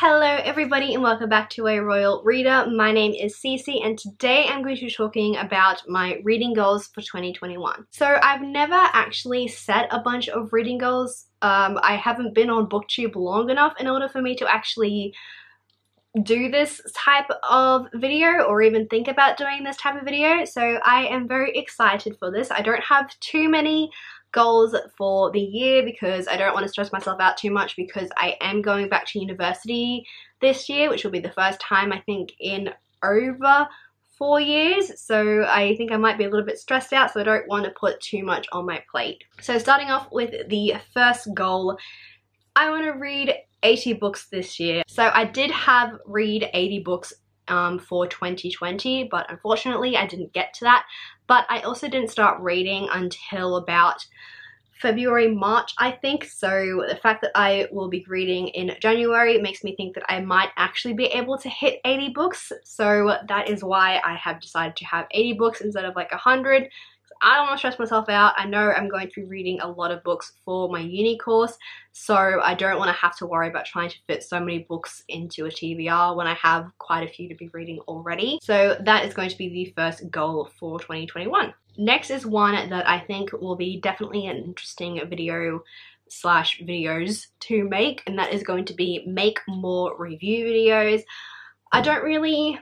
Hello everybody and welcome back to A Royal Reader. My name is Cece and today I'm going to be talking about my reading goals for 2021. So I've never actually set a bunch of reading goals. I haven't been on BookTube long enough in order for me to actually do this type of video or even think about doing this type of video. So I am very excited for this. I don't have too many goals for the year because I don't want to stress myself out too much because I am going back to university this year, which will be the first time I think in over 4 years. So I think I might be a little bit stressed out, so I don't want to put too much on my plate. So starting off with the first goal, I want to read 80 books this year. So I did have read 80 books for 2020, but unfortunately I didn't get to that. But I also didn't start reading until about February, March, I think. So the fact that I will be reading in January makes me think that I might actually be able to hit 80 books. So that is why I have decided to have 80 books instead of like 100. I don't want to stress myself out. I know I'm going to be reading a lot of books for my uni course, so I don't want to have to worry about trying to fit so many books into a TBR when I have quite a few to be reading already. So that is going to be the first goal for 2021. Next is one that I think will be definitely an interesting video slash videos to make, and that is going to be make more review videos. I don't really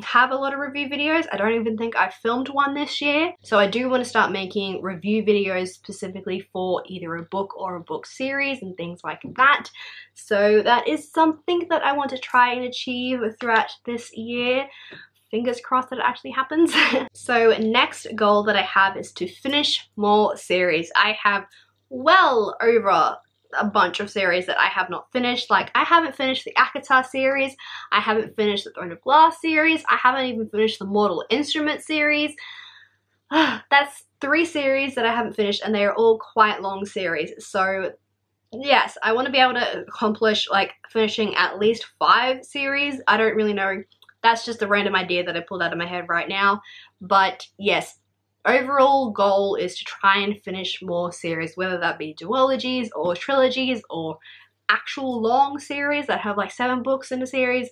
have a lot of review videos. I don't even think I filmed one this year. So I do want to start making review videos specifically for either a book or a book series and things like that. So that is something that I want to try and achieve throughout this year. Fingers crossed that it actually happens. So next goal that I have is to finish more series. I have well over a bunch of series that I have not finished. Like, I haven't finished the Akata series, I haven't finished the Throne of Glass series, I haven't even finished the Mortal Instrument series. That's 3 series that I haven't finished, and they are all quite long series. So yes, I want to be able to accomplish like finishing at least 5 series. I don't really know. That's just a random idea that I pulled out of my head right now. But yes, overall goal is to try and finish more series, whether that be duologies or trilogies or actual long series that have like 7 books in a series.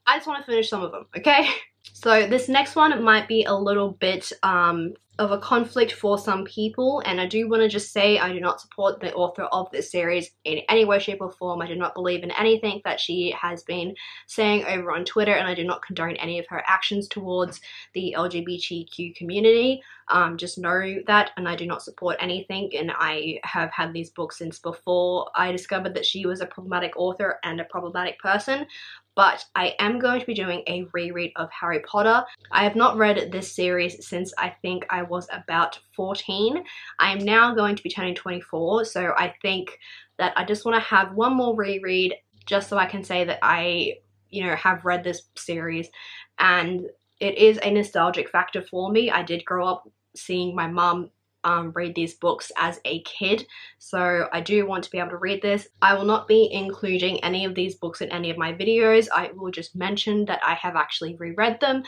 I just want to finish some of them, okay? So this next one might be a little bit of a conflict for some people, and I do want to just say I do not support the author of this series in any way, shape or form. I do not believe in anything that she has been saying over on Twitter, and I do not condone any of her actions towards the LGBTQ community. Just know that, and I do not support anything, and I have had these books since before I discovered that she was a problematic author and a problematic person. But I am going to be doing a reread of Harry Potter. I have not read this series since I think I was about 14. I am now going to be turning 24, so I think that I just want to have one more reread just so I can say that I, have read this series, and it is a nostalgic factor for me. I did grow up seeing my mum read these books as a kid, so I do want to be able to read this. I will not be including any of these books in any of my videos. I will just mention that I have actually reread them,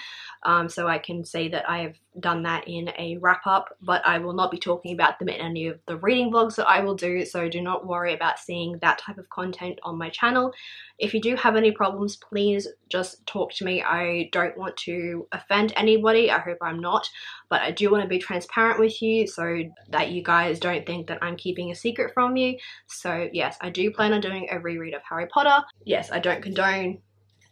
so I can say that I have done that in a wrap-up, but I will not be talking about them in any of the reading vlogs that I will do, so do not worry about seeing that type of content on my channel. If you do have any problems, please just talk to me. I don't want to offend anybody. I hope I'm not, but I do want to be transparent with you so that you guys don't think that I'm keeping a secret from you. So yes, I do plan on doing a reread of Harry Potter. Yes, I don't condone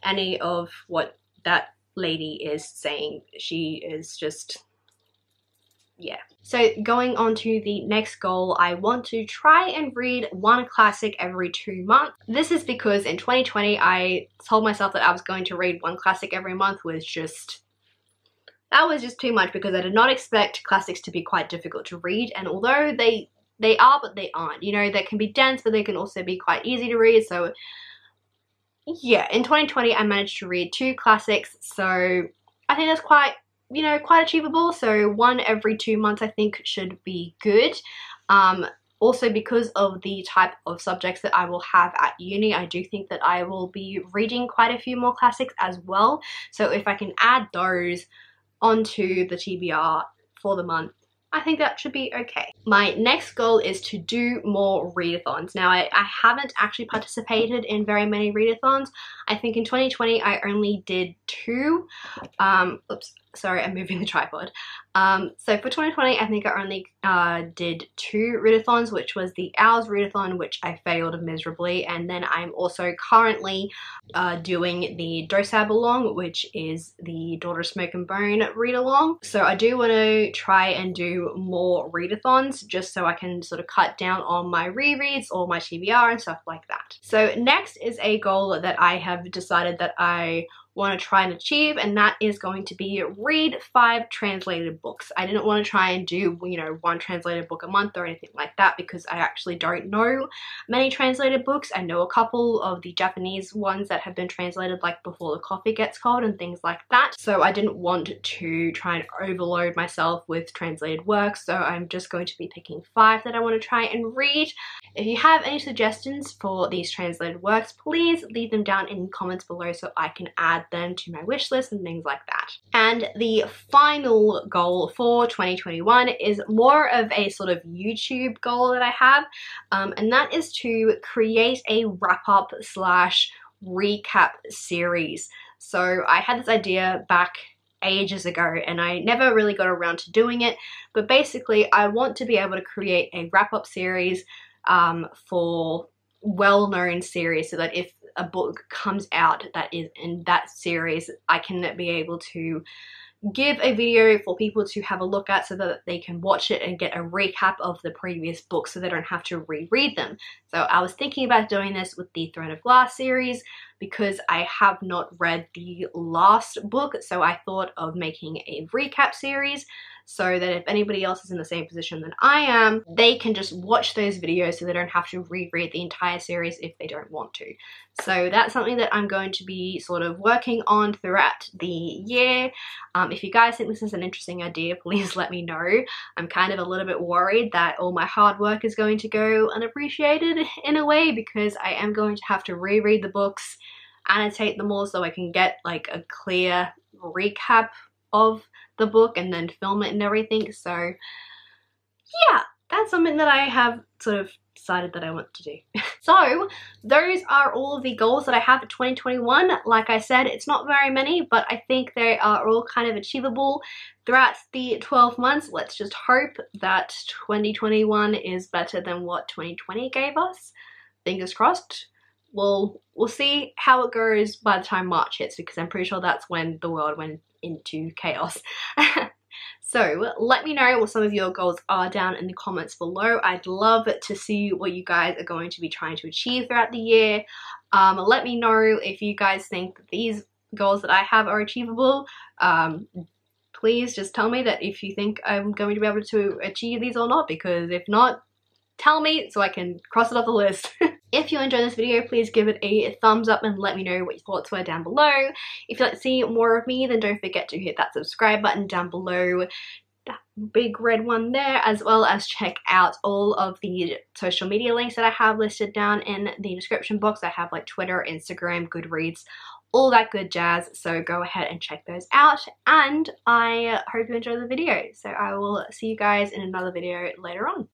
any of what that lady is saying. She is just, yeah. So going on to the next goal, I want to try and read one classic every 2 months. This is because in 2020 I told myself that I was going to read one classic every month. That was just too much because I did not expect classics to be quite difficult to read, and although they are, but they aren't. They can be dense, but they can also be quite easy to read. So yeah, in 2020 I managed to read 2 classics, so I think that's quite achievable. So one every 2 months I think should be good. Also, because of the type of subjects that I will have at uni, I do think that I will be reading quite a few more classics as well. So if I can add those onto the TBR for the month, I think that should be okay. My next goal is to do more readathons. Now, I haven't actually participated in very many readathons. I think in 2020 I only did 2. Oops, sorry, I'm moving the tripod. So for 2020, I think I only did 2 readathons, which was the Owls readathon, which I failed miserably, and then I'm also currently doing the Dosab along, which is the Daughter Smoke and Bone read along. So I do want to try and do more readathons just so I can sort of cut down on my rereads or my TBR and stuff like that. So next is a goal that I have decided that I want to try and achieve, and that is going to be read 5 translated books. I didn't want to try and do, you know, 1 translated book a month or anything like that, because I actually don't know many translated books. I know a couple of the Japanese ones that have been translated, like Before the Coffee Gets Cold and things like that. So I didn't want to try and overload myself with translated works, so I'm just going to be picking 5 that I want to try and read. If you have any suggestions for these translated works, please leave them down in the comments below so I can add them to my wish list and things like that. And the final goal for 2021 is more of a sort of YouTube goal that I have, and that is to create a wrap-up / recap series. So I had this idea back ages ago and I never really got around to doing it, but basically I want to be able to create a wrap-up series for well-known series, so that if a book comes out that is in that series, I can be able to give a video for people to have a look at so that they can watch it and get a recap of the previous book so they don't have to reread them. So I was thinking about doing this with the Throne of Glass series because I have not read the last book, so I thought of making a recap series so that if anybody else is in the same position than I am, they can just watch those videos so they don't have to reread the entire series if they don't want to. So that's something that I'm going to be sort of working on throughout the year. If you guys think this is an interesting idea, please let me know. I'm kind of a little bit worried that all my hard work is going to go unappreciated in a way, because I am going to have to reread the books, annotate them all so I can get like a clear recap of the book and then film it and everything. So yeah, that's something that I have sort of decided that I want to do. So those are all of the goals that I have for 2021. Like I said, it's not very many, but I think they are all kind of achievable throughout the 12 months. Let's just hope that 2021 is better than what 2020 gave us. Fingers crossed. We'll see how it goes by the time March hits, because I'm pretty sure that's when the world went into chaos. So let me know what some of your goals are down in the comments below. I'd love to see what you guys are going to be trying to achieve throughout the year. Let me know if you guys think that these goals that I have are achievable. Please just tell me that if you think I'm going to be able to achieve these or not, because if not, tell me so I can cross it off the list. If you enjoyed this video, please give it a thumbs up and let me know what your thoughts were down below. If you'd like to see more of me, then don't forget to hit that subscribe button down below, that big red one there, as well as check out all of the social media links that I have listed down in the description box. I have like Twitter, Instagram, Goodreads, all that good jazz, so go ahead and check those out, and I hope you enjoyed the video. So I will see you guys in another video later on.